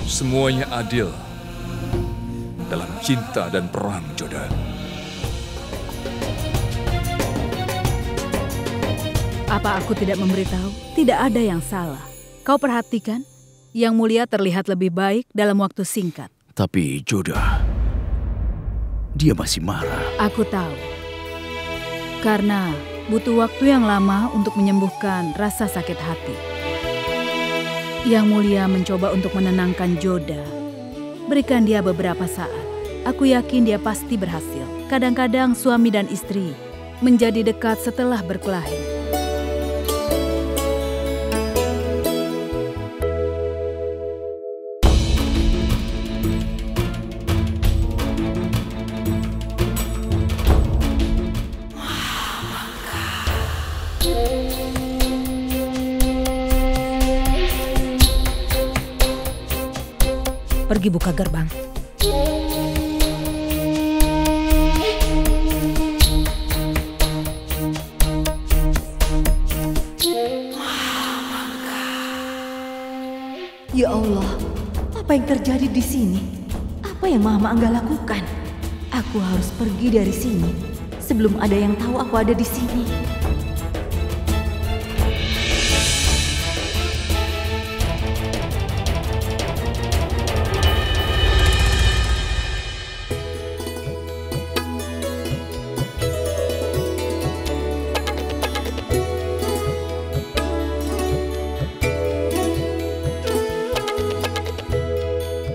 Semuanya adil dalam cinta dan perang, Joda. Apa aku tidak memberitahu? Tidak ada yang salah. Kau perhatikan, Yang Mulia terlihat lebih baik dalam waktu singkat. Tapi Joda, dia masih marah. Aku tahu. Karena butuh waktu yang lama untuk menyembuhkan rasa sakit hati. Yang Mulia mencoba untuk menenangkan Joda. Berikan dia beberapa saat. Aku yakin dia pasti berhasil. Kadang-kadang suami dan istri menjadi dekat setelah berkelahi. Pergi buka gerbang. Ya Allah, apa yang terjadi di sini? Apa yang Mama Angga lakukan? Aku harus pergi dari sini sebelum ada yang tahu aku ada di sini.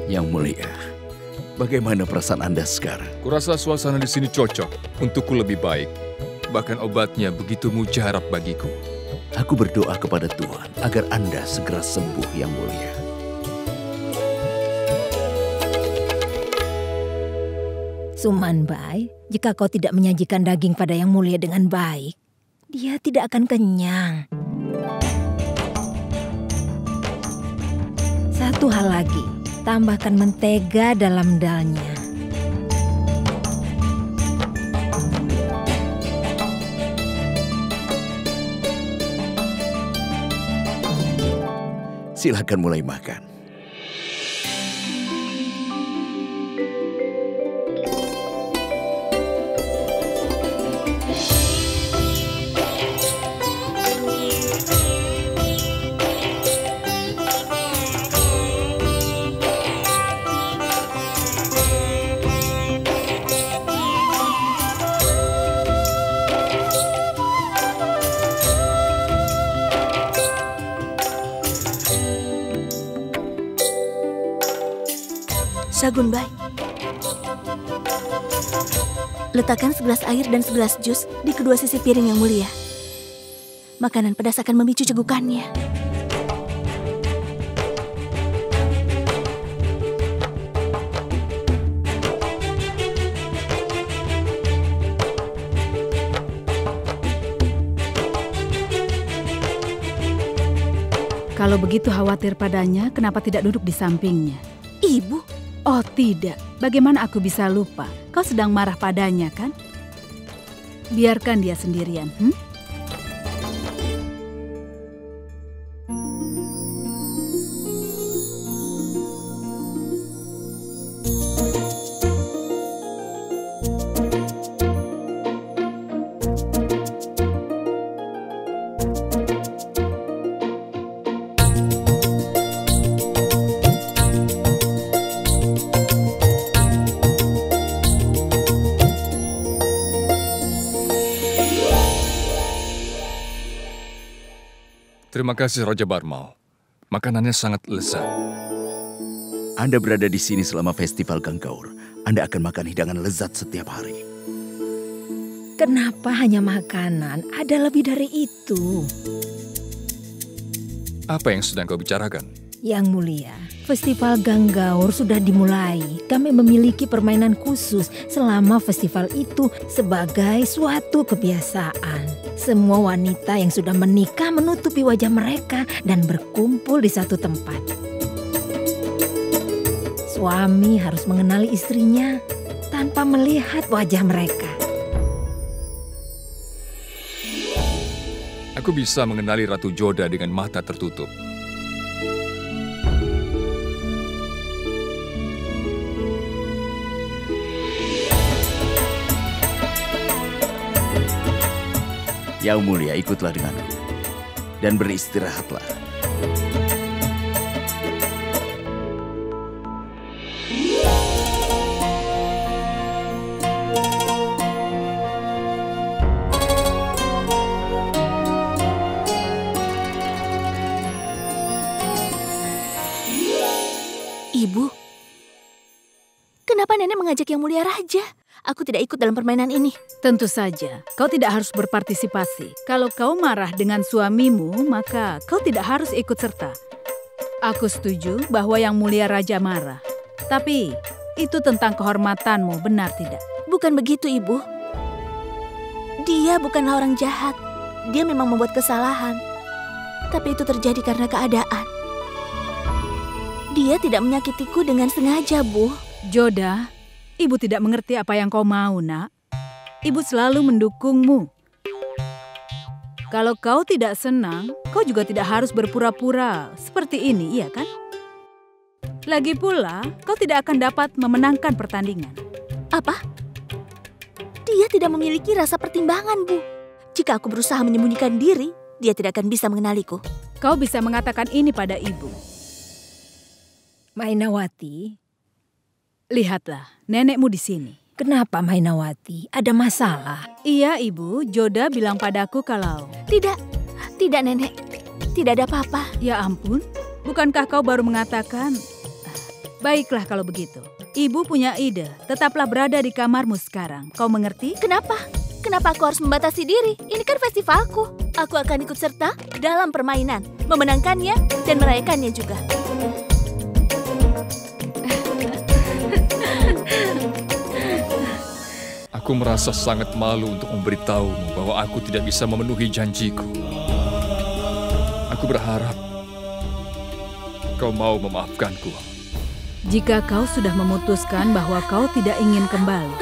Yang Mulia, bagaimana perasaan Anda sekarang? Kurasa suasana di sini cocok untukku lebih baik. Bahkan obatnya begitu mujarab bagiku. Aku berdoa kepada Tuhan agar Anda segera sembuh, Yang Mulia. Sumanbai, jika kau tidak menyajikan daging pada Yang Mulia dengan baik, dia tidak akan kenyang. Satu hal lagi, tambahkan mentega dalam dalnya. Silakan mulai makan. Sagunbai, letakkan segelas air dan segelas jus di kedua sisi piring Yang Mulia. Makanan pedas akan memicu cegukannya. Kalau begitu khawatir padanya, kenapa tidak duduk di sampingnya? Ibu, Oh tidak, bagaimana aku bisa lupa? Kau sedang marah padanya kan? Biarkan dia sendirian, Terima kasih, Raja Barmal. Makanannya sangat lezat. Anda berada di sini selama festival Ganggaur. Anda akan makan hidangan lezat setiap hari. Kenapa hanya makanan? Ada lebih dari itu. Apa yang sedang kau bicarakan? Yang Mulia, Festival Ganggaur sudah dimulai. Kami memiliki permainan khusus selama festival itu sebagai suatu kebiasaan. Semua wanita yang sudah menikah menutupi wajah mereka dan berkumpul di satu tempat. Suami harus mengenali istrinya tanpa melihat wajah mereka. Aku bisa mengenali Ratu Joda dengan mata tertutup. Yang Mulia, ikutlah denganku. Dan beristirahatlah. Ibu, kenapa nenek mengajak Yang Mulia Raja? Aku tidak ikut dalam permainan ini. Tentu saja, kau tidak harus berpartisipasi. Kalau kau marah dengan suamimu, maka kau tidak harus ikut serta. Aku setuju bahwa Yang Mulia Raja marah. Tapi, itu tentang kehormatanmu, benar tidak? Bukan begitu, Ibu. Dia bukanlah orang jahat. Dia memang membuat kesalahan. Tapi itu terjadi karena keadaan. Dia tidak menyakitiku dengan sengaja, Bu. Joda, ibu tidak mengerti apa yang kau mau, nak. Ibu selalu mendukungmu. Kalau kau tidak senang, kau juga tidak harus berpura-pura seperti ini, iya kan? Lagi pula, kau tidak akan dapat memenangkan pertandingan. Apa? Dia tidak memiliki rasa pertimbangan, Bu. Jika aku berusaha menyembunyikan diri, dia tidak akan bisa mengenaliku. Kau bisa mengatakan ini pada ibu. Mainawati, Lihatlah, nenekmu di sini. kenapa Mainawati? Ada masalah? Iya, Ibu. Joda bilang padaku kalau... Tidak, Nenek. Tidak ada apa-apa. Ya ampun, bukankah kau baru mengatakan... Baiklah kalau begitu. Ibu punya ide. Tetaplah berada di kamarmu sekarang. Kau mengerti? Kenapa? Kenapa aku harus membatasi diri? Ini kan festivalku. Aku akan ikut serta dalam permainan, memenangkannya dan merayakannya juga. Aku merasa sangat malu untuk memberitahumu bahwa aku tidak bisa memenuhi janjiku. Aku berharap kau mau memaafkanku. Jika kau sudah memutuskan bahwa kau tidak ingin kembali,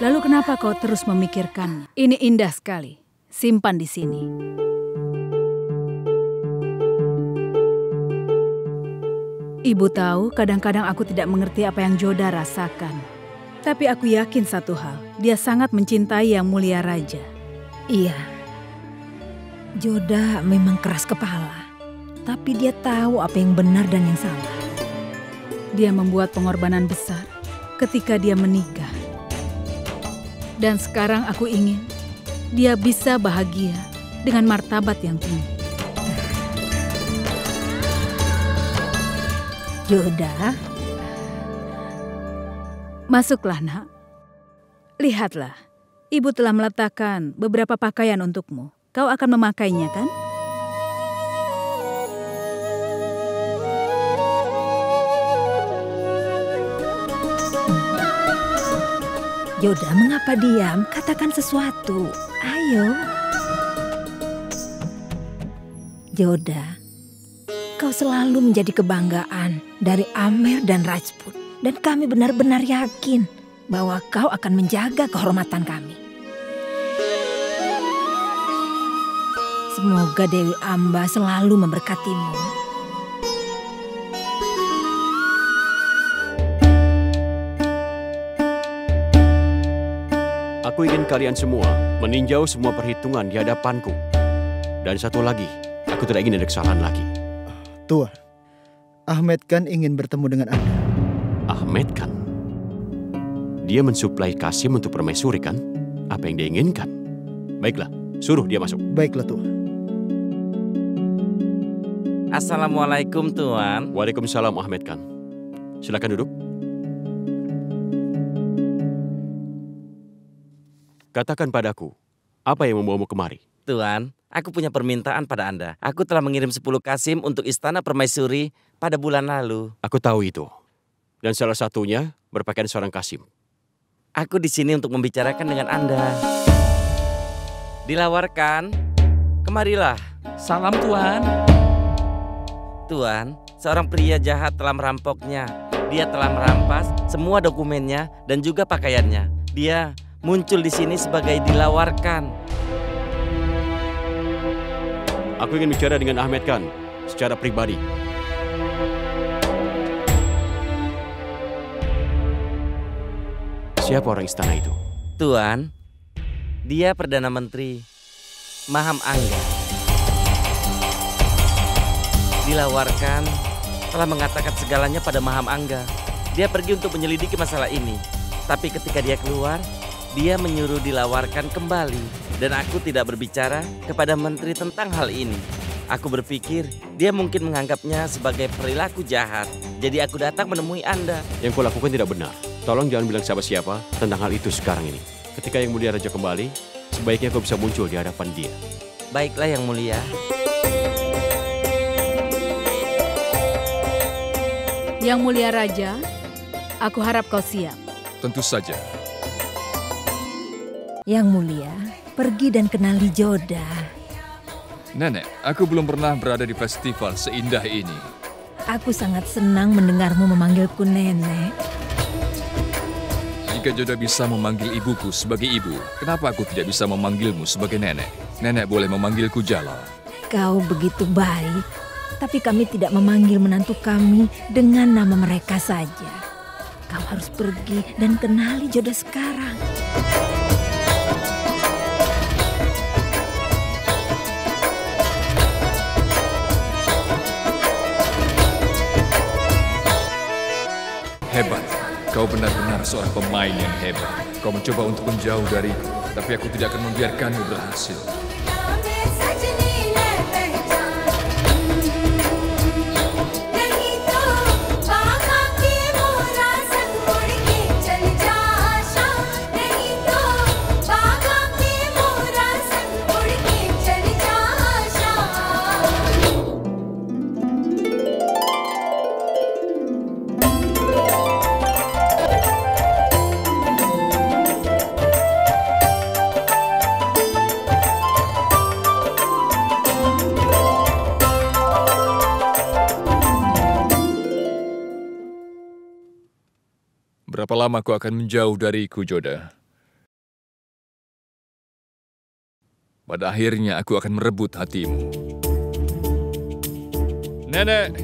lalu kenapa kau terus memikirkannya? Ini indah sekali. Simpan di sini. Ibu tahu kadang-kadang aku tidak mengerti apa yang Joda rasakan. Tapi aku yakin satu hal, dia sangat mencintai Yang Mulia Raja. Iya, Joda memang keras kepala, tapi dia tahu apa yang benar dan yang salah. Dia membuat pengorbanan besar ketika dia menikah. Dan sekarang aku ingin dia bisa bahagia dengan martabat yang tinggi. Joda, masuklah, nak. Lihatlah, ibu telah meletakkan beberapa pakaian untukmu. Kau akan memakainya, kan? Joda, mengapa diam? Katakan sesuatu. Ayo. Joda, kau selalu menjadi kebanggaan dari Amer dan Rajput. Dan kami benar-benar yakin bahwa kau akan menjaga kehormatan kami. Semoga Dewi Amba selalu memberkatimu. Aku ingin kalian semua meninjau semua perhitungan di hadapanku. Dan satu lagi, aku tidak ingin ada kesalahan lagi. Tuan, Ahmed Khan ingin bertemu dengan Anda. Ahmed Khan? Dia mensuplai Kasim untuk permaisuri, kan? Apa yang dia inginkan? Baiklah, suruh dia masuk. Baiklah, Tuan. Assalamualaikum, Tuan. Waalaikumsalam, Ahmed Khan. Silakan duduk. Katakan padaku, apa yang membawamu kemari? Tuan, aku punya permintaan pada Anda. Aku telah mengirim 10 Kasim untuk Istana Permaisuri pada bulan lalu. Aku tahu itu. Dan salah satunya berpakaian seorang Kasim. Aku di sini untuk membicarakan dengan Anda. Dilawarkan? Kemarilah. Salam, Tuan. Tuan, seorang pria jahat telah merampoknya. Dia telah merampas semua dokumennya dan juga pakaiannya. Dia muncul di sini sebagai dilawarkan. Aku ingin bicara dengan Ahmed Khan secara pribadi. Siapa orang istana itu? Tuan, dia Perdana Menteri. Maham Angga. Dilawarkan telah mengatakan segalanya pada Maham Angga. Dia pergi untuk menyelidiki masalah ini. Tapi ketika dia keluar, dia menyuruh dilawarkan kembali. Dan aku tidak berbicara kepada menteri tentang hal ini. Aku berpikir dia mungkin menganggapnya sebagai perilaku jahat. Jadi aku datang menemui Anda. Yang kau lakukan tidak benar. Tolong jangan bilang siapa-siapa tentang hal itu sekarang ini. Ketika Yang Mulia Raja kembali, sebaiknya kau bisa muncul di hadapan dia. Baiklah Yang Mulia. Yang Mulia Raja, aku harap kau siap. Tentu saja. Yang Mulia, pergi dan kenali Joda. Nenek, aku belum pernah berada di festival seindah ini. Aku sangat senang mendengarmu memanggilku nenek. Jika Joda bisa memanggil ibuku sebagai ibu, kenapa aku tidak bisa memanggilmu sebagai nenek? Nenek boleh memanggilku Jalal. Kau begitu baik, tapi kami tidak memanggil menantu kami dengan nama mereka saja. Kau harus pergi dan kenali Joda sekarang. Hebat, kau benar-benar seorang pemain yang hebat. Kau mencoba untuk menjauh dariku, tapi aku tidak akan membiarkanmu berhasil. Berapa lama kau akan menjauh dariku, Joda? Pada akhirnya aku akan merebut hatimu. Nenek,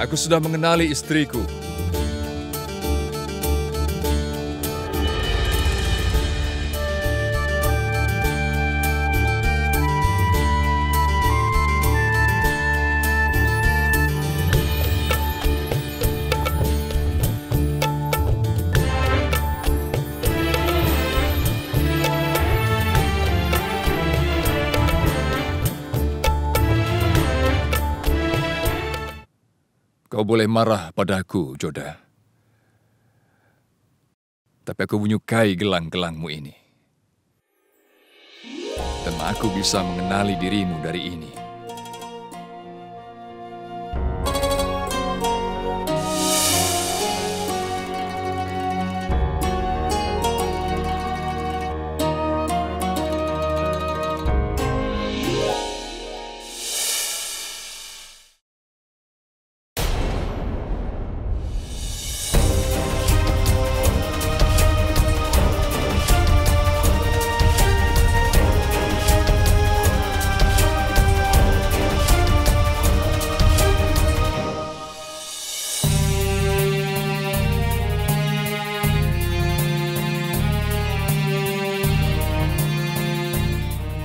aku sudah mengenali istriku. Kau boleh marah padaku, Joda. Tapi aku menyukai gelang-gelangmu ini. Dan aku bisa mengenali dirimu dari ini.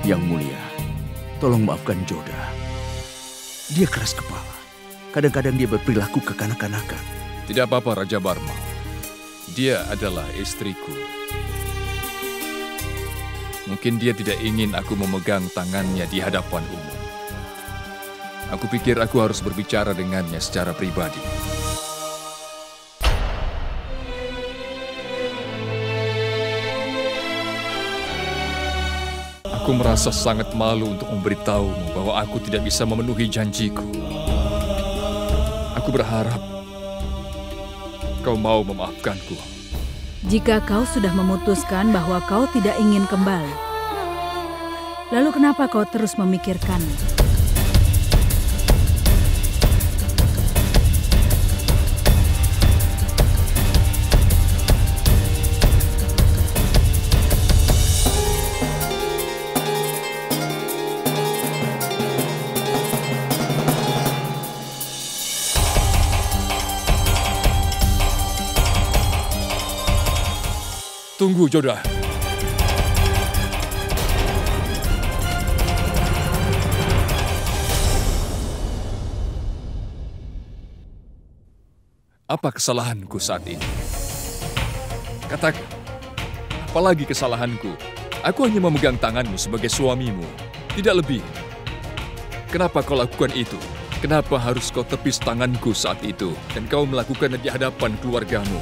Yang Mulia, tolong maafkan Joda. Dia keras kepala. Kadang-kadang dia berperilaku kekanak-kanakan. Tidak apa-apa, Raja Barma. Dia adalah istriku. Mungkin dia tidak ingin aku memegang tangannya di hadapan umum. Aku pikir aku harus berbicara dengannya secara pribadi. Aku merasa sangat malu untuk memberitahumu bahwa aku tidak bisa memenuhi janjiku. Aku berharap kau mau memaafkanku. Jika kau sudah memutuskan bahwa kau tidak ingin kembali, lalu kenapa kau terus memikirkannya? Tunggu, Joda. Apa kesalahanku saat ini? Katakan, apalagi kesalahanku? Aku hanya memegang tanganmu sebagai suamimu, tidak lebih. Kenapa kau lakukan itu? Kenapa harus kau tepis tanganku saat itu dan kau melakukannya di hadapan keluargamu?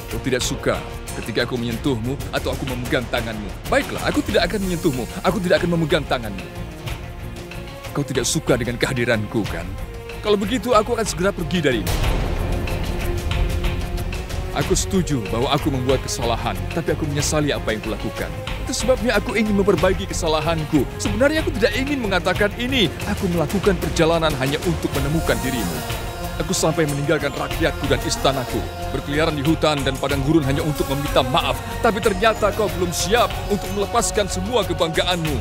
Kau tidak suka ketika aku menyentuhmu atau aku memegang tanganmu. Baiklah, aku tidak akan menyentuhmu, aku tidak akan memegang tanganmu. Kau tidak suka dengan kehadiranku, kan? Kalau begitu, aku akan segera pergi darimu. Aku setuju bahwa aku membuat kesalahan, tapi aku menyesali apa yang kulakukan. Itu sebabnya aku ingin memperbaiki kesalahanku. Sebenarnya aku tidak ingin mengatakan ini. Aku melakukan perjalanan hanya untuk menemukan dirimu. Aku sampai meninggalkan rakyatku dan istanaku, berkeliaran di hutan dan padang gurun hanya untuk meminta maaf. Tapi ternyata kau belum siap untuk melepaskan semua kebanggaanmu.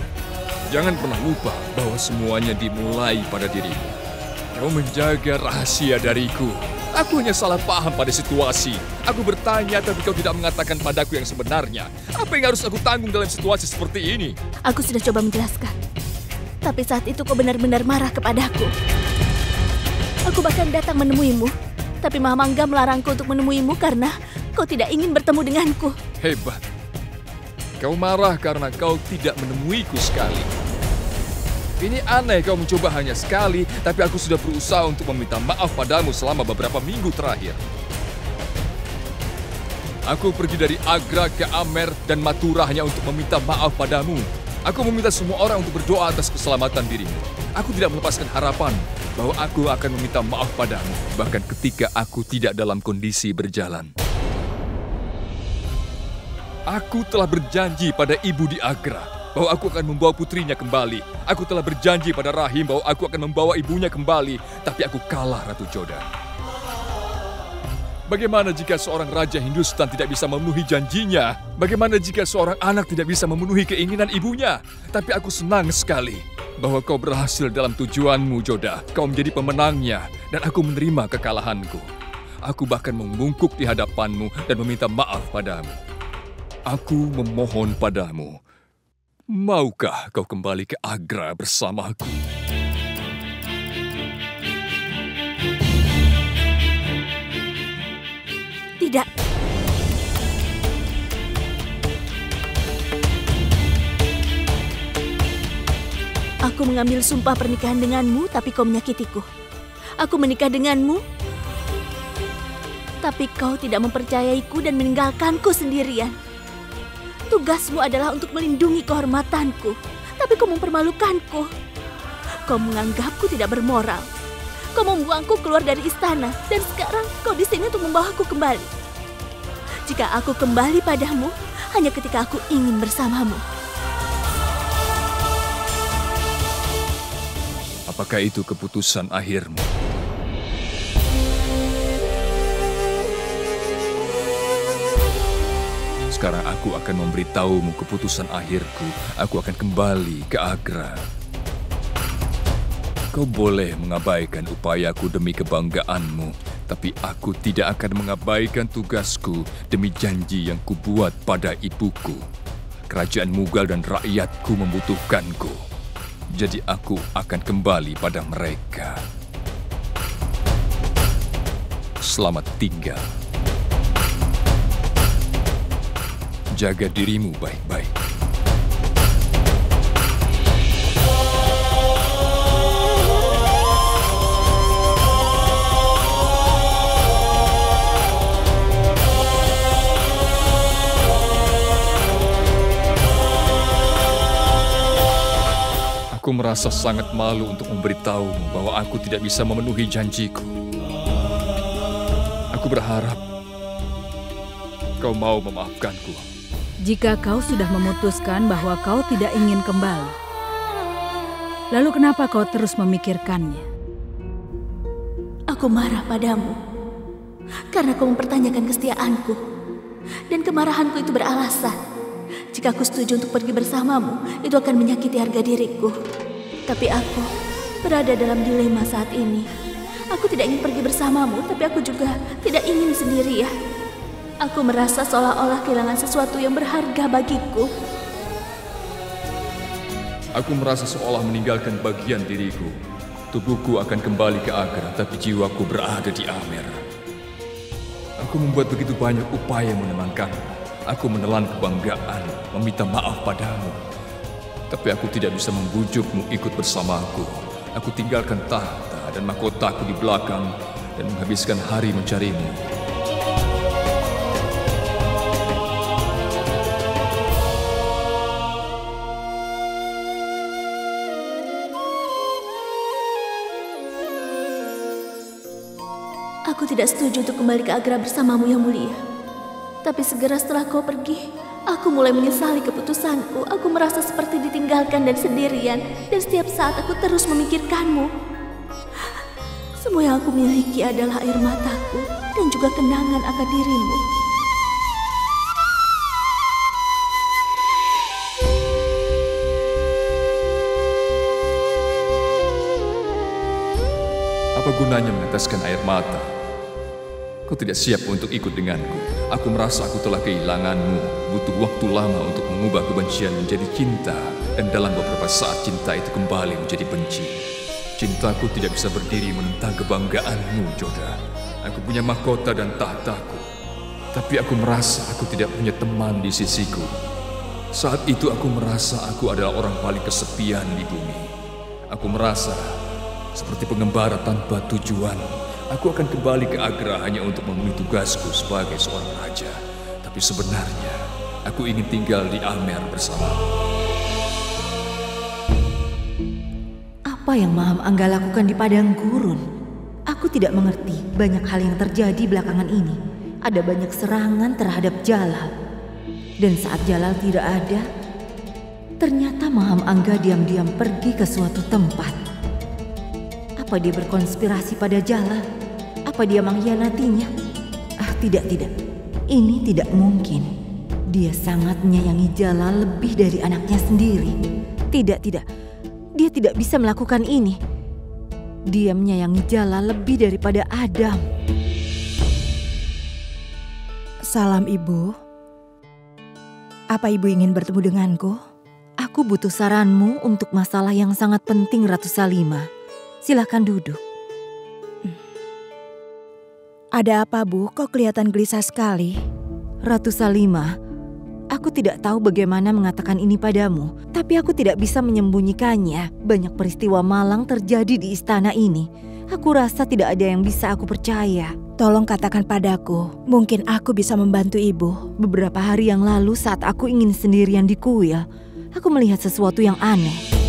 Jangan pernah lupa bahwa semuanya dimulai pada dirimu. Kau menjaga rahasia dariku. Aku hanya salah paham pada situasi. Aku bertanya tapi kau tidak mengatakan padaku yang sebenarnya. Apa yang harus aku tanggung dalam situasi seperti ini? Aku sudah coba menjelaskan. Tapi saat itu kau benar-benar marah kepadaku. Aku bahkan datang menemuimu. Tapi Mahamangga melarangku untuk menemuimu karena kau tidak ingin bertemu denganku. Hebat. Kau marah karena kau tidak menemuiku sekali. Ini aneh kau mencoba hanya sekali, tapi aku sudah berusaha untuk meminta maaf padamu selama beberapa minggu terakhir. Aku pergi dari Agra ke Amer dan Mathura hanya untuk meminta maaf padamu. Aku meminta semua orang untuk berdoa atas keselamatan dirimu. Aku tidak melepaskan harapan bahwa aku akan meminta maaf padamu, bahkan ketika aku tidak dalam kondisi berjalan. Aku telah berjanji pada ibu di Agra bahwa aku akan membawa putrinya kembali. Aku telah berjanji pada Rahim bahwa aku akan membawa ibunya kembali, tapi aku kalah, Ratu Joda. Bagaimana jika seorang raja Hindustan tidak bisa memenuhi janjinya? Bagaimana jika seorang anak tidak bisa memenuhi keinginan ibunya? Tapi aku senang sekali bahwa kau berhasil dalam tujuanmu, Joda. Kau menjadi pemenangnya, dan aku menerima kekalahanku. Aku bahkan membungkuk di hadapanmu dan meminta maaf padamu. Aku memohon padamu, maukah kau kembali ke Agra bersamaku? Tidak. Aku mengambil sumpah pernikahan denganmu, tapi kau menyakitiku. Aku menikah denganmu, tapi kau tidak mempercayaiku dan meninggalkanku sendirian. Tugasmu adalah untuk melindungi kehormatanku, tapi kau mempermalukanku. Kau menganggapku tidak bermoral. Kau membuangku keluar dari istana, dan sekarang kau di sini untuk membawaku kembali. Jika aku kembali padamu, hanya ketika aku ingin bersamamu. Apakah itu keputusan akhirmu? Sekarang aku akan memberitahumu keputusan akhirku. Aku akan kembali ke Agra. Kau boleh mengabaikan upayaku demi kebanggaanmu, tapi aku tidak akan mengabaikan tugasku demi janji yang kubuat pada ibuku. Kerajaan Mughal dan rakyatku membutuhkanku. Jadi aku akan kembali pada mereka. Selamat tinggal. Jaga dirimu baik-baik. Aku merasa sangat malu untuk memberitahumu bahwa aku tidak bisa memenuhi janjiku. Aku berharap kau mau memaafkanku. Jika kau sudah memutuskan bahwa kau tidak ingin kembali, lalu kenapa kau terus memikirkannya? Aku marah padamu karena kau mempertanyakan kesetiaanku, dan kemarahanku itu beralasan. Jika aku setuju untuk pergi bersamamu, itu akan menyakiti harga diriku. Tapi aku berada dalam dilema saat ini. Aku tidak ingin pergi bersamamu, tapi aku juga tidak ingin sendirian. Aku merasa seolah-olah kehilangan sesuatu yang berharga bagiku. Aku merasa seolah meninggalkan bagian diriku. Tubuhku akan kembali ke Agra, tapi jiwaku berada di Amer. Aku membuat begitu banyak upaya menenangkanmu. Aku menelan kebanggaan, meminta maaf padamu. Tapi aku tidak bisa membujukmu ikut bersamaku. Aku tinggalkan tahta dan mahkotaku di belakang dan menghabiskan hari mencarimu. Aku tidak setuju untuk kembali ke Agra bersamamu yang mulia. Tapi segera setelah kau pergi, aku mulai menyesali keputusanku. Aku merasa seperti ditinggalkan dan sendirian. Dan setiap saat aku terus memikirkanmu. Semua yang aku miliki adalah air mataku dan juga kenangan akan dirimu. Apa gunanya meneteskan air mata? Kau tidak siap untuk ikut denganku. Aku merasa aku telah kehilanganmu. Butuh waktu lama untuk mengubah kebencian menjadi cinta. Dan dalam beberapa saat cinta itu kembali menjadi benci. Cintaku tidak bisa berdiri menentang kebanggaanmu, Joda. Aku punya mahkota dan tahtaku. Tapi aku merasa aku tidak punya teman di sisiku. Saat itu aku merasa aku adalah orang paling kesepian di bumi. Aku merasa seperti pengembara tanpa tujuan. Aku akan kembali ke Agra hanya untuk memenuhi tugasku sebagai seorang raja. Tapi sebenarnya, aku ingin tinggal di Amer bersamamu. Apa yang Maham Angga lakukan di padang gurun? Aku tidak mengerti banyak hal yang terjadi belakangan ini. Ada banyak serangan terhadap Jalal. Dan saat Jalal tidak ada, ternyata Maham Angga diam-diam pergi ke suatu tempat. Apa dia berkonspirasi pada Jalal? Apa dia mengkhianatinya? Tidak. Ini tidak mungkin. Dia sangat menyayangi Jalal lebih dari anaknya sendiri. Tidak. Dia tidak bisa melakukan ini. Dia menyayangi Jalal lebih daripada Adam. Salam Ibu. Apa Ibu ingin bertemu denganku? Aku butuh saranmu untuk masalah yang sangat penting, Ratu Salimah. Silakan duduk. Ada apa, Bu? Kok kelihatan gelisah sekali? Ratu Salimah, aku tidak tahu bagaimana mengatakan ini padamu, tapi aku tidak bisa menyembunyikannya. Banyak peristiwa malang terjadi di istana ini. Aku rasa tidak ada yang bisa aku percaya. Tolong katakan padaku, mungkin aku bisa membantu Ibu. Beberapa hari yang lalu saat aku ingin sendirian di kuil, aku melihat sesuatu yang aneh.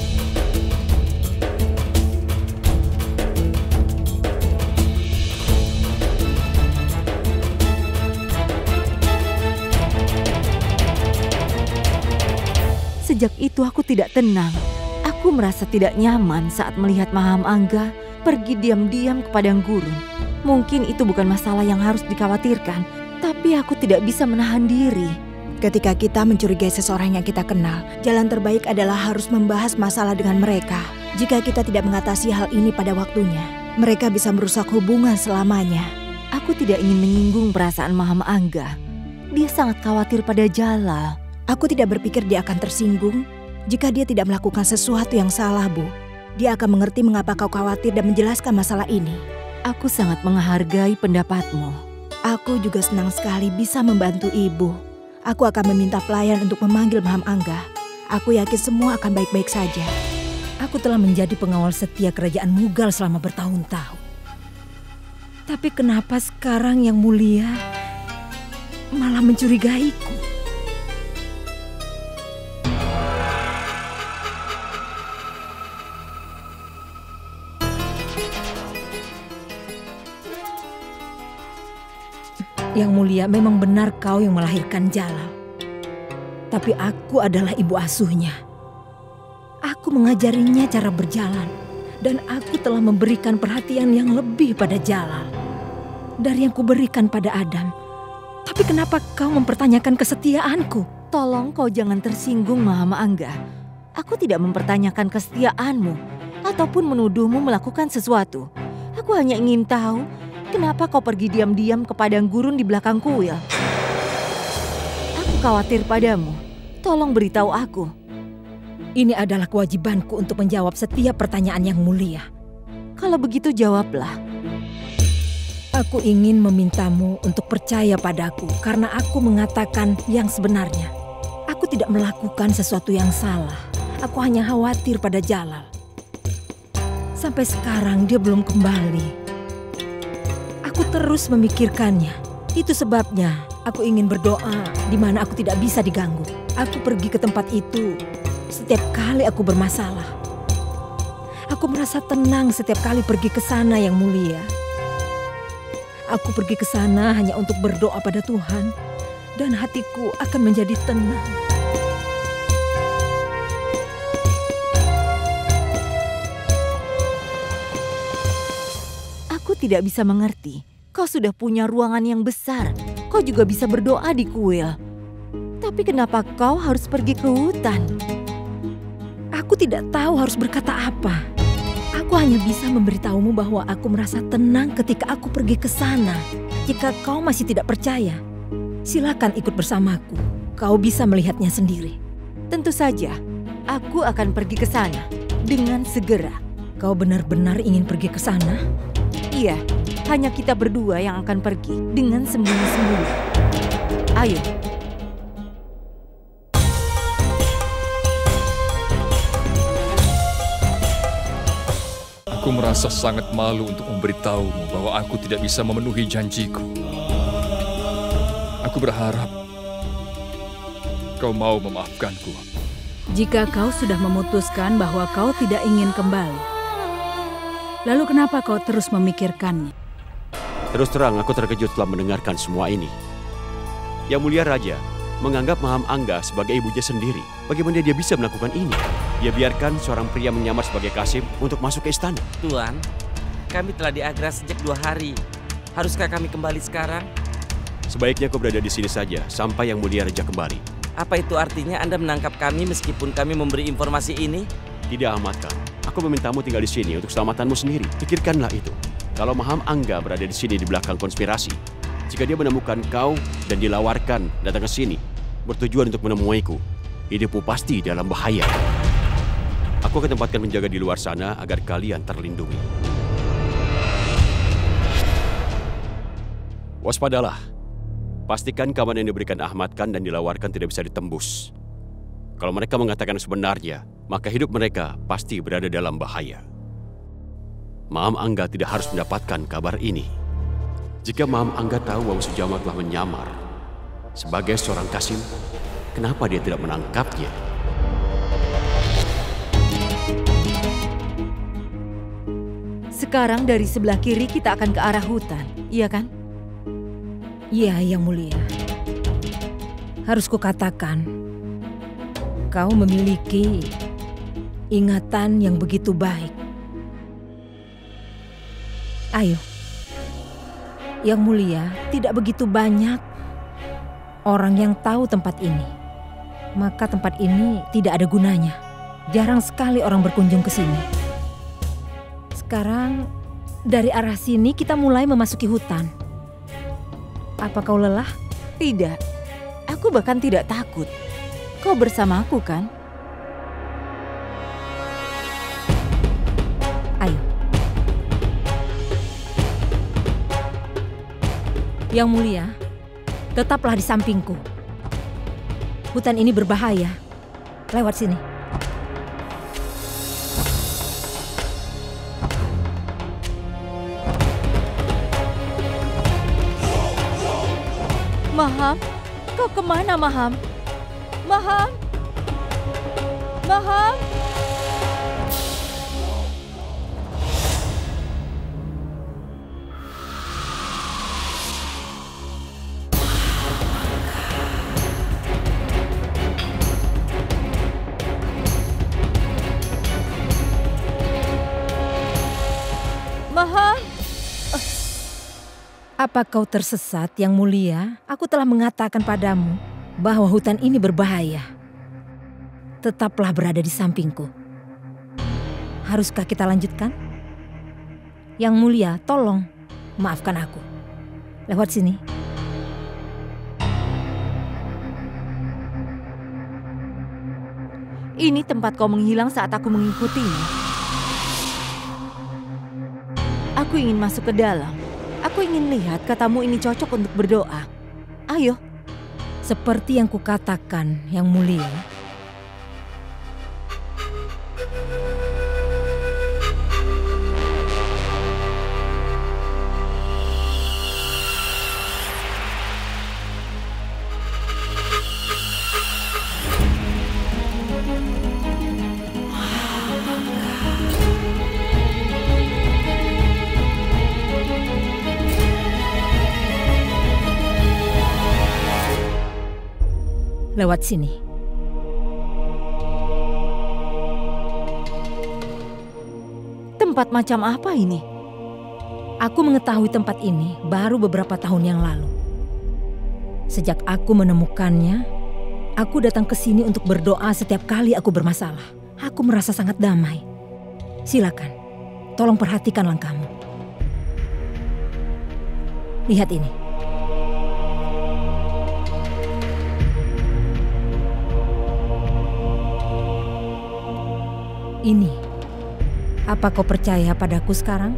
Sejak itu aku tidak tenang. Aku merasa tidak nyaman saat melihat Maham Angga pergi diam-diam ke padang gurun. Mungkin itu bukan masalah yang harus dikhawatirkan, tapi aku tidak bisa menahan diri. Ketika kita mencurigai seseorang yang kita kenal, jalan terbaik adalah harus membahas masalah dengan mereka. Jika kita tidak mengatasi hal ini pada waktunya, mereka bisa merusak hubungan selamanya. Aku tidak ingin menyinggung perasaan Maham Angga. Dia sangat khawatir pada Jalal. Aku tidak berpikir dia akan tersinggung jika dia tidak melakukan sesuatu yang salah, Bu. Dia akan mengerti mengapa kau khawatir dan menjelaskan masalah ini. Aku sangat menghargai pendapatmu. Aku juga senang sekali bisa membantu Ibu. Aku akan meminta pelayan untuk memanggil Maham Angga. Aku yakin semua akan baik-baik saja. Aku telah menjadi pengawal setia kerajaan Mughal selama bertahun-tahun. Tapi kenapa sekarang Yang Mulia malah mencurigaiku? Yang Mulia, memang benar kau yang melahirkan Jalal. Tapi aku adalah ibu asuhnya. Aku mengajarinya cara berjalan. Dan aku telah memberikan perhatian yang lebih pada Jalal dari yang kuberikan pada Adam. Tapi kenapa kau mempertanyakan kesetiaanku? Tolong kau jangan tersinggung, Maham Angga. Aku tidak mempertanyakan kesetiaanmu ataupun menuduhmu melakukan sesuatu. Aku hanya ingin tahu kenapa kau pergi diam-diam ke padang gurun di belakang kuil. Aku khawatir padamu. Tolong beritahu aku. Ini adalah kewajibanku untuk menjawab setiap pertanyaan Yang Mulia. Kalau begitu jawablah. Aku ingin memintamu untuk percaya padaku karena aku mengatakan yang sebenarnya. Aku tidak melakukan sesuatu yang salah. Aku hanya khawatir pada Jalal. Sampai sekarang dia belum kembali. Aku terus memikirkannya. Itu sebabnya aku ingin berdoa di mana aku tidak bisa diganggu. Aku pergi ke tempat itu setiap kali aku bermasalah. Aku merasa tenang setiap kali pergi ke sana, Yang Mulia. Aku pergi ke sana hanya untuk berdoa pada Tuhan dan hatiku akan menjadi tenang. Aku tidak bisa mengerti. Kau sudah punya ruangan yang besar. Kau juga bisa berdoa di kuil. Tapi kenapa kau harus pergi ke hutan? Aku tidak tahu harus berkata apa. Aku hanya bisa memberitahumu bahwa aku merasa tenang ketika aku pergi ke sana. Jika kau masih tidak percaya, silakan ikut bersamaku. Kau bisa melihatnya sendiri. Tentu saja, aku akan pergi ke sana dengan segera. Kau benar-benar ingin pergi ke sana? Iya, hanya kita berdua yang akan pergi dengan sembunyi-sembunyi. Ayo. Aku merasa sangat malu untuk memberitahumu bahwa aku tidak bisa memenuhi janjiku. Aku berharap kau mau memaafkanku. Jika kau sudah memutuskan bahwa kau tidak ingin kembali, lalu kenapa kau terus memikirkannya? Terus terang aku terkejut setelah mendengarkan semua ini. Yang Mulia Raja menganggap Maham Angga sebagai ibunya sendiri. Bagaimana dia bisa melakukan ini? Dia biarkan seorang pria menyamar sebagai Kasim untuk masuk ke istana. Tuan, kami telah diagra sejak 2 hari. Haruskah kami kembali sekarang? Sebaiknya kau berada di sini saja sampai Yang Mulia Raja kembali. Apa itu artinya Anda menangkap kami meskipun kami memberi informasi ini? Tidak, Ahmadkan. Aku memintamu tinggal di sini untuk keselamatanmu sendiri. Pikirkanlah itu. Kalau Maham Angga berada di sini di belakang konspirasi, jika dia menemukan kau dan dilawarkan datang ke sini, bertujuan untuk menemuiku, hidupmu pasti dalam bahaya. Aku akan tempatkan penjaga di luar sana agar kalian terlindungi. Waspadalah. Pastikan kawan yang diberikan Ahmad Khan dan dilawarkan tidak bisa ditembus. Kalau mereka mengatakan sebenarnya, maka hidup mereka pasti berada dalam bahaya. Maham Angga tidak harus mendapatkan kabar ini. Jika Maham Angga tahu bahwa Sujama telah menyamar sebagai seorang Kasim, kenapa dia tidak menangkapnya? Sekarang dari sebelah kiri kita akan ke arah hutan, iya kan? Iya, Yang Mulia. Harus kukatakan, kau memiliki ingatan yang begitu baik. Ayo. Yang Mulia, tidak begitu banyak orang yang tahu tempat ini. Maka tempat ini tidak ada gunanya. Jarang sekali orang berkunjung ke sini. Sekarang, dari arah sini kita mulai memasuki hutan. Apa kau lelah? Tidak. Aku bahkan tidak takut. Kau bersamaku kan? Ayo. Yang Mulia, tetaplah di sampingku. Hutan ini berbahaya. Lewat sini. Maham, kau kemana Maham? Maham? Maham? Maham? Apa kau tersesat, Yang Mulia? Aku telah mengatakan padamu bahwa hutan ini berbahaya. Tetaplah berada di sampingku. Haruskah kita lanjutkan? Yang Mulia, tolong maafkan aku. Lewat sini. Ini tempat kau menghilang saat aku mengikutimu. Aku ingin masuk ke dalam. Aku ingin lihat katamu ini cocok untuk berdoa. Ayo. Seperti yang kukatakan, Yang Mulia. Lewat sini. Tempat macam apa ini? Aku mengetahui tempat ini baru beberapa tahun yang lalu. Sejak aku menemukannya, aku datang ke sini untuk berdoa setiap kali aku bermasalah. Aku merasa sangat damai. Silakan, tolong perhatikan langkahmu. Lihat ini. Ini, apa kau percaya padaku sekarang?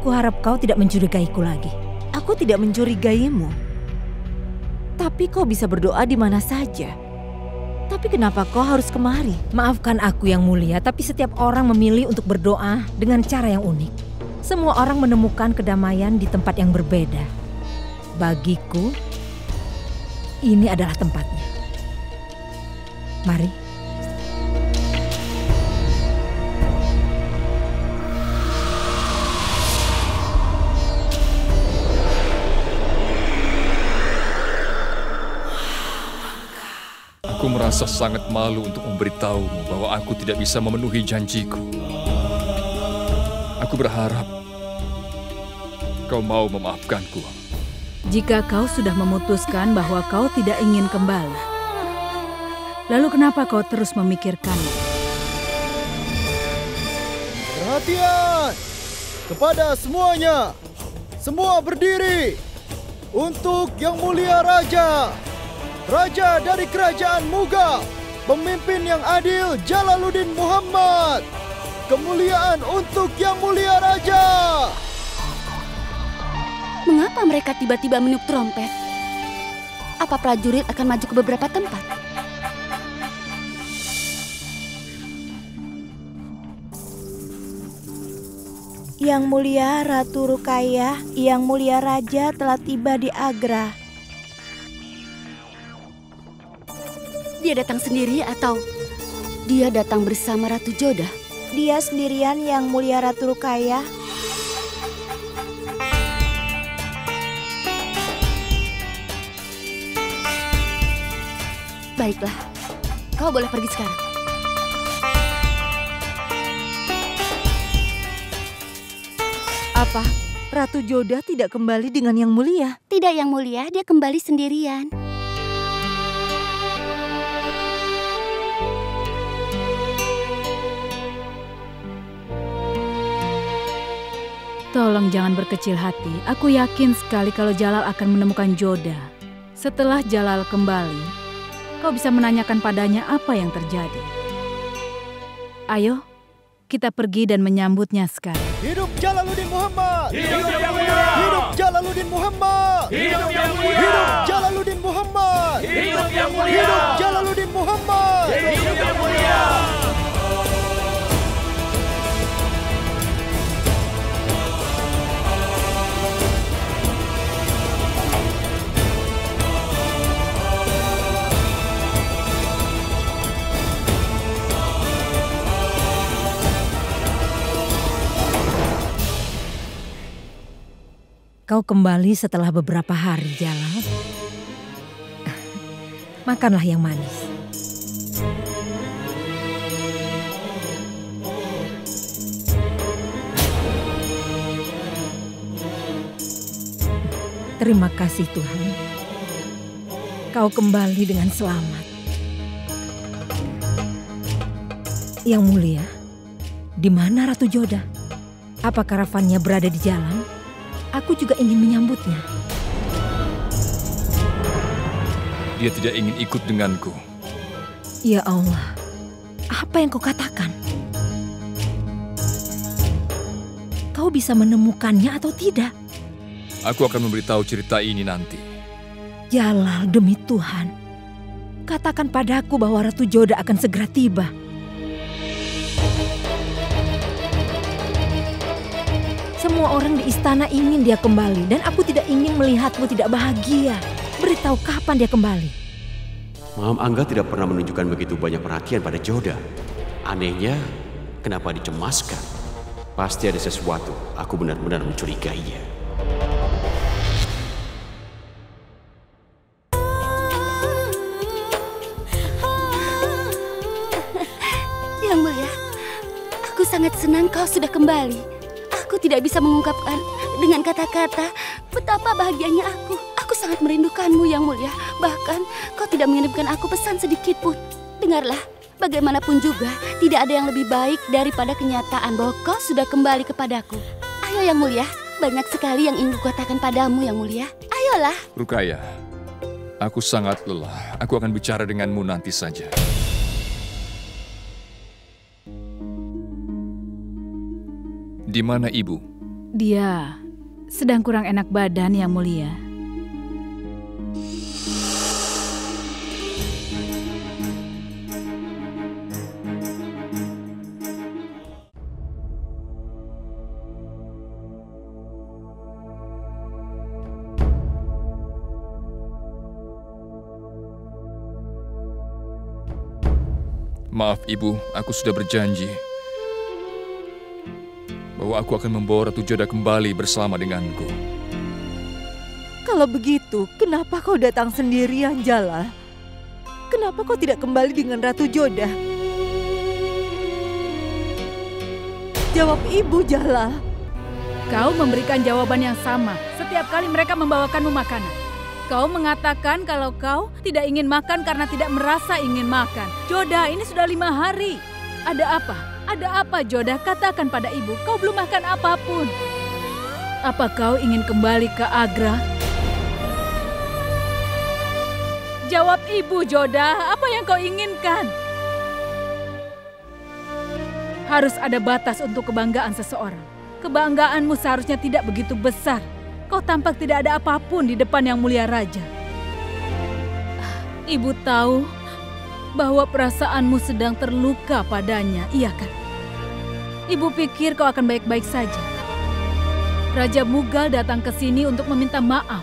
Kuharap kau tidak mencurigaiku lagi. Aku tidak mencurigaimu. Tapi kau bisa berdoa di mana saja. Tapi kenapa kau harus kemari? Maafkan aku Yang Mulia, tapi setiap orang memilih untuk berdoa dengan cara yang unik. Semua orang menemukan kedamaian di tempat yang berbeda. Bagiku, ini adalah tempatnya. Mari. Aku merasa sangat malu untuk memberitahumu bahwa aku tidak bisa memenuhi janjiku. Aku berharap kau mau memaafkanku. Jika kau sudah memutuskan bahwa kau tidak ingin kembali, lalu kenapa kau terus memikirkannya? Perhatian! Kepada semuanya! Semua berdiri! Untuk Yang Mulia Raja! Raja dari Kerajaan Muga, pemimpin yang adil Jalaluddin Muhammad. Kemuliaan untuk Yang Mulia Raja. Mengapa mereka tiba-tiba meniup trompet? Apa prajurit akan maju ke beberapa tempat? Yang Mulia Ratu Ruqayyah, Yang Mulia Raja telah tiba di Agra. Dia datang sendiri atau dia datang bersama Ratu Jodah? Dia sendirian, Yang Mulia Ratu Ruqayyah. Baiklah, kau boleh pergi sekarang. Apa? Ratu Jodah tidak kembali dengan Yang Mulia? Tidak, Yang Mulia, dia kembali sendirian. Tolong jangan berkecil hati. Aku yakin sekali kalau Jalal akan menemukan Jodah. Setelah Jalal kembali, kau bisa menanyakan padanya apa yang terjadi. Ayo, kita pergi dan menyambutnya sekarang. Hidup Jalaluddin Muhammad! Hidup Yang Mulia! Hidup Jalaluddin Muhammad! Hidup Yang Mulia! Hidup Jalaluddin Muhammad! Hidup Yang Mulia! Hidup Jalaluddin Muhammad! Hidup Yang Mulia! Kau kembali setelah beberapa hari, Jalal. Makanlah yang manis. Terima kasih Tuhan. Kau kembali dengan selamat. Yang Mulia, di mana Ratu Jodah? Apa karavannya berada di jalan? Aku juga ingin menyambutnya. Dia tidak ingin ikut denganku. Ya Allah, apa yang kau katakan? Kau kau bisa menemukannya atau tidak? Aku akan memberitahu cerita ini nanti. Jalal, demi Tuhan, katakan padaku bahwa Ratu Joda akan segera tiba. Semua orang di istana ingin dia kembali dan aku tidak ingin melihatmu tidak bahagia. Beritahu kapan dia kembali. Maham Angga tidak pernah menunjukkan begitu banyak perhatian pada Joda. Anehnya, kenapa dicemaskan? Pasti ada sesuatu. Aku benar-benar mencurigainya. Yang Mulia, aku sangat senang kau sudah kembali. Aku tidak bisa mengungkapkan dengan kata-kata betapa bahagianya aku. Aku sangat merindukanmu, Yang Mulia. Bahkan kau tidak mengirimkan aku pesan sedikit pun. Dengarlah, bagaimanapun juga tidak ada yang lebih baik daripada kenyataan bahwa kau sudah kembali kepadaku. Ayo Yang Mulia, banyak sekali yang ingin kukatakan padamu, Yang Mulia. Ayolah. Rukaya, aku sangat lelah. Aku akan bicara denganmu nanti saja. Di mana ibu? Dia sedang kurang enak badan, Yang Mulia. Maaf ibu, aku sudah berjanji bahwa aku akan membawa Ratu Joda kembali bersama denganku. Kalau begitu, kenapa kau datang sendirian, Jalal? Kenapa kau tidak kembali dengan Ratu Joda? Jawab ibu, Jalal. Kau memberikan jawaban yang sama setiap kali mereka membawakanmu makanan. Kau mengatakan kalau kau tidak ingin makan karena tidak merasa ingin makan. Joda, ini sudah 5 hari. Ada apa? Ada apa, Joda? Katakan pada ibu, kau belum makan apapun. Apa kau ingin kembali ke Agra? Jawab ibu, Joda. Apa yang kau inginkan? Harus ada batas untuk kebanggaan seseorang. Kebanggaanmu seharusnya tidak begitu besar. Kau tampak tidak ada apapun di depan Yang Mulia Raja. Ibu tahu bahwa perasaanmu sedang terluka padanya, iya kan? Ibu pikir kau akan baik-baik saja. Raja Mughal datang ke sini untuk meminta maaf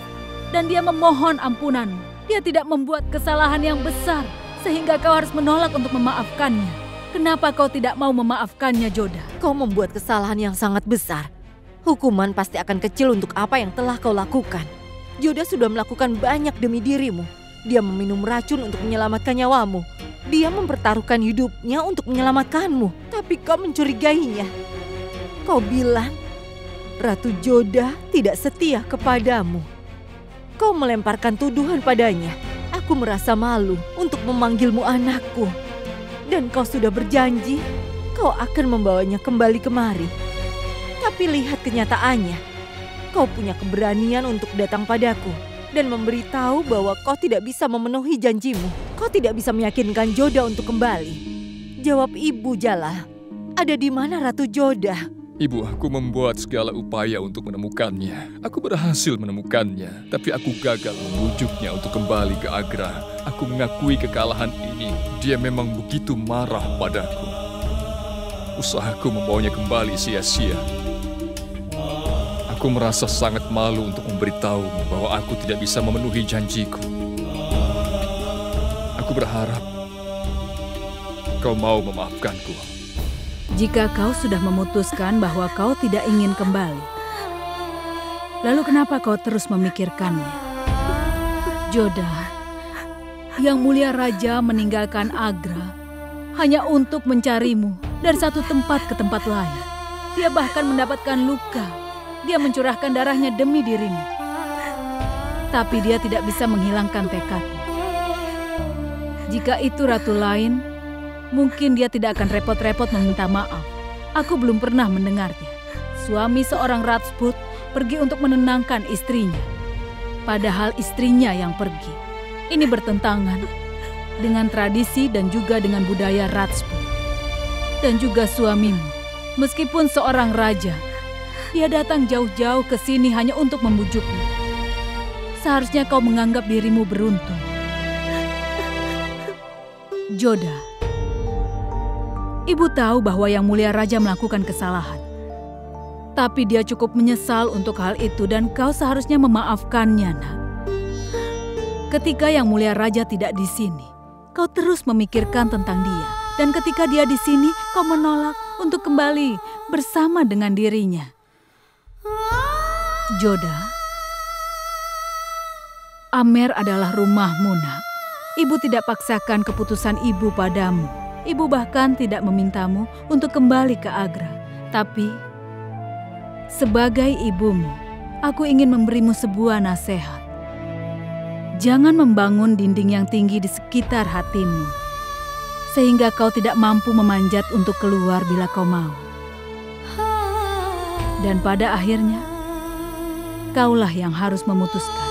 dan dia memohon ampunanmu. Dia tidak membuat kesalahan yang besar sehingga kau harus menolak untuk memaafkannya. Kenapa kau tidak mau memaafkannya, Joda? Kau membuat kesalahan yang sangat besar. Hukuman pasti akan kecil untuk apa yang telah kau lakukan. Joda sudah melakukan banyak demi dirimu. Dia meminum racun untuk menyelamatkan nyawamu. Dia mempertaruhkan hidupnya untuk menyelamatkanmu. Tapi kau mencurigainya. Kau bilang Ratu Joda tidak setia kepadamu. Kau melemparkan tuduhan padanya. Aku merasa malu untuk memanggilmu anakku. Dan kau sudah berjanji kau akan membawanya kembali kemari. Tapi lihat kenyataannya. Kau punya keberanian untuk datang padaku dan memberitahu bahwa kau tidak bisa memenuhi janjimu. Kau tidak bisa meyakinkan Joda untuk kembali. Jawab ibu, Jalal. Ada di mana Ratu Joda? Ibu, aku membuat segala upaya untuk menemukannya. Aku berhasil menemukannya, tapi aku gagal membujuknya untuk kembali ke Agra. Aku mengakui kekalahan ini. Dia memang begitu marah padaku. Usahaku membawanya kembali sia-sia. Aku merasa sangat malu untuk memberitahumu bahwa aku tidak bisa memenuhi janjiku. Aku berharap kau mau memaafkanku. Jika kau sudah memutuskan bahwa kau tidak ingin kembali, lalu kenapa kau terus memikirkannya? Joda, Yang Mulia Raja meninggalkan Agra hanya untuk mencarimu dari satu tempat ke tempat lain. Dia bahkan mendapatkan luka. Dia mencurahkan darahnya demi dirimu. Tapi dia tidak bisa menghilangkan tekadnya. Jika itu ratu lain, mungkin dia tidak akan repot-repot meminta maaf. Aku belum pernah mendengarnya. Suami seorang Rajput pergi untuk menenangkan istrinya. Padahal istrinya yang pergi. Ini bertentangan dengan tradisi dan juga dengan budaya Rajput. Dan juga suamimu, meskipun seorang raja, Dia datang jauh-jauh ke sini hanya untuk membujukmu. Seharusnya kau menganggap dirimu beruntung. Joda, ibu tahu bahwa Yang Mulia Raja melakukan kesalahan. Tapi dia cukup menyesal untuk hal itu dan kau seharusnya memaafkannya, nak. Ketika Yang Mulia Raja tidak di sini, kau terus memikirkan tentang dia. Dan ketika dia di sini, kau menolak untuk kembali bersama dengan dirinya. Joda, Amer adalah rumahmu, nak. Ibu tidak paksakan keputusan ibu padamu. Ibu bahkan tidak memintamu untuk kembali ke Agra. Tapi, sebagai ibumu, aku ingin memberimu sebuah nasihat. Jangan membangun dinding yang tinggi di sekitar hatimu, sehingga kau tidak mampu memanjat untuk keluar bila kau mau. Dan pada akhirnya, kaulah yang harus memutuskan.